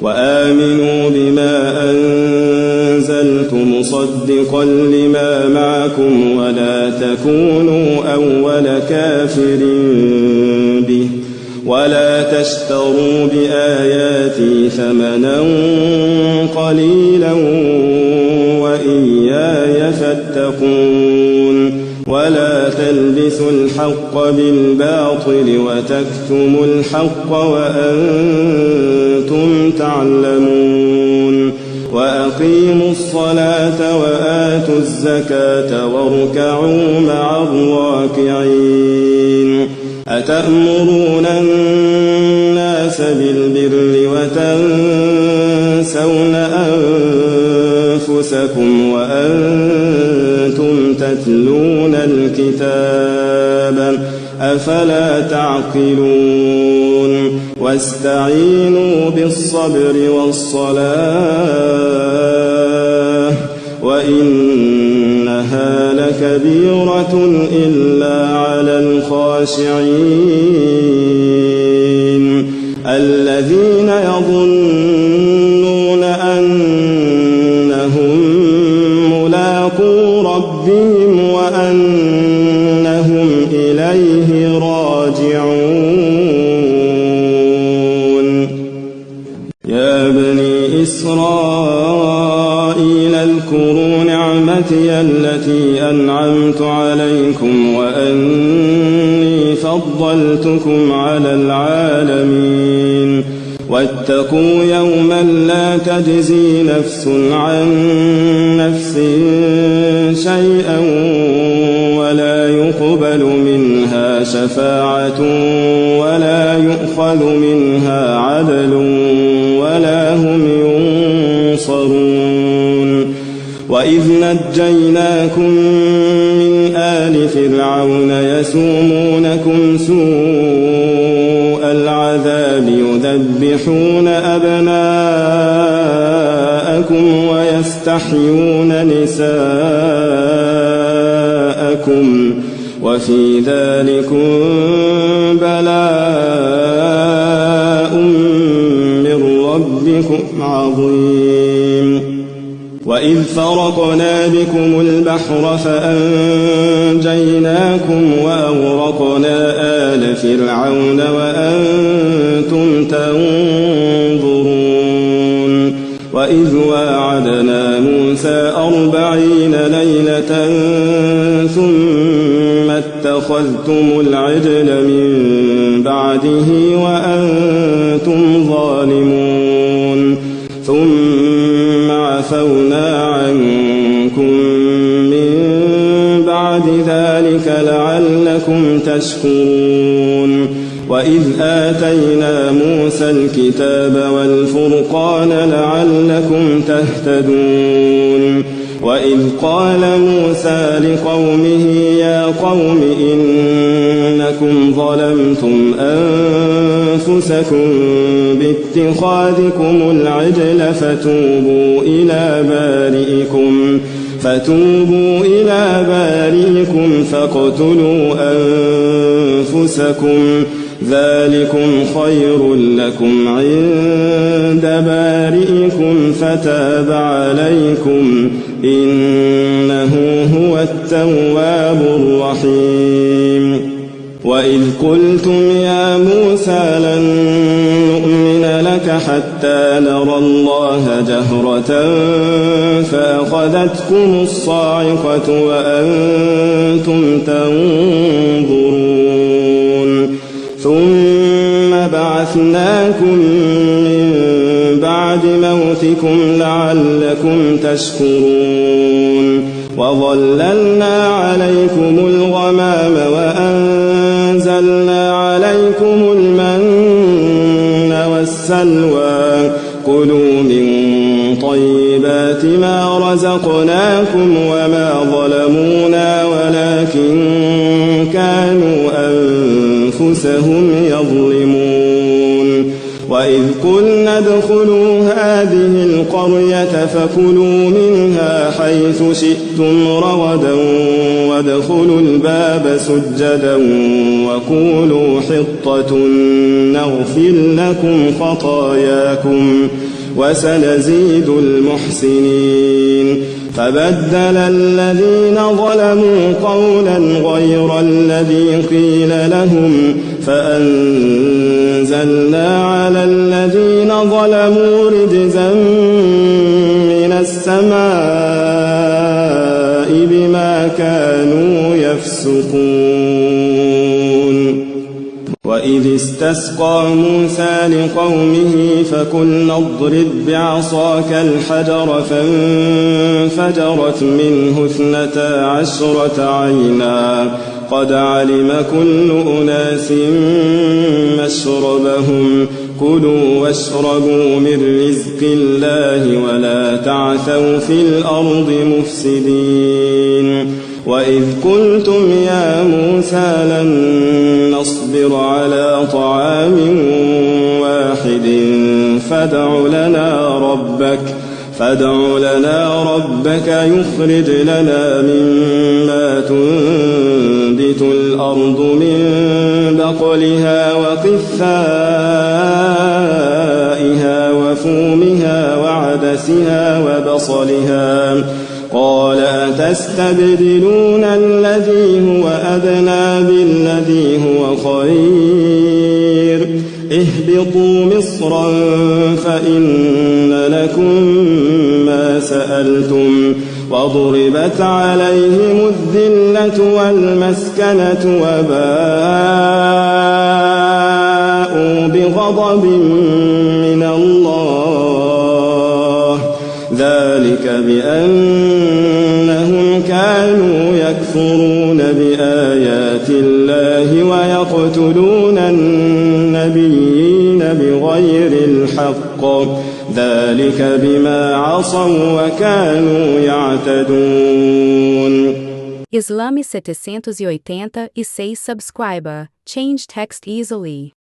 وآمنوا بما أنزلت مصدقا لما معكم ولا تكونوا أول كافر به ولا تشتروا بآياتي ثمنا قليلا وإياي فاتقون ولا تلبسوا الحق بالباطل وتكتموا الحق وأنتم تعلمون وأقيموا الصلاة وآتوا الزكاة واركعوا مع الراكعين أتأمرون الناس بالبر وتنسون أنفسكم وأنتم تتلون الكتاب أفلا تعقلون واستعينوا بالصبر والصلاة وإنها لكبيرة إلا على الخاشعين الذين يظنون أنهم ملاقو ربهم وأنهم إليه راجعون يا بني إسرائيل اذكروا نعمتي التي أنعمت عليكم وأني فضلتكم على العالمين واتقوا يوما لا تجزي نفس عن نفس شيئا ولا يقبل منها شفاعة ولا يؤخذ منها عدل ولا هم ينصرون وإذ نجيناكم من آل فرعون يسومونكم سوء العذاب يذبحون أبناءكم ويستحيون نساءكم وفي ذلكم بلاء من ربكم عظيم وإذ فرقنا بكم البحر فأنجيناكم وأغرقنا آل فرعون وأنتم تنظرون وإذ واعدنا موسى 40 ليلة ثم اتخذتم العجل من بعده وأنتم ظالمون ثم عفونا عنكم من بعد ذلك لعلكم تشكرون وإذ آتينا موسى الكتاب والفرقان لعلكم تهتدون وإذ قال موسى لقومه يا قوم إنكم ظلمتم أنفسكم باتخاذكم العجل فتوبوا إلى بارئكم فاقتلوا أنفسكم ذلكم خير لكم عند بارئكم فتاب عليكم إنه هو التواب الرحيم وإذ قلتم يا موسى لن نؤمن لك حتى نرى الله جهرة فأخذتكم الصاعقة وأنتم تنظرون ثم بعثناكم من بعد موتكم لعلكم تشكرون وظللنا عليكم الغمام وأنزلنا عليكم المن والسلوى كلوا من طيبات ما رزقناكم وما ظلمونا ولكن كانوا أنفسهم يظلمون وإذ قلنا ادخلوا هذه القرية فكلوا منها حيث شئتم رغدا وادخلوا الباب سجدا وقولوا حطة نغفر لكم خطاياكم وسنزيد المحسنين فبدل الذين ظلموا قولا غير الذي قيل لهم فأنزلنا على الذين ظلموا رجزا من السماء بما كانوا يفسقون وإذ استسقى موسى لقومه فقلنا اضرب بعصاك الحجر فانفجرت منه 12 عينا قد علم كل أناس مشربهم كلوا واشربوا من رزق الله ولا تعثوا في الأرض مفسدين وإذ قلتم يا موسى لن نصبر على طعام واحد فادع لنا ربك يخرج لنا مما تنبت الأرض من بقلها وقثائها وفومها وعدسها وبصلها قال أتستبدلون الذي هو أدنى بالذي هو خير اهبطوا مصرا فإن لكم ما سألتم وضربت عليهم الذلة والمسكنة وباءوا بغضب من الله ذلك بأنهم كانوا يكفرون بآيات الله ويقتلون النبيين بغير الحق ذلك بما عصوا وكانوا يعتدون. Islame 786 Change text easily.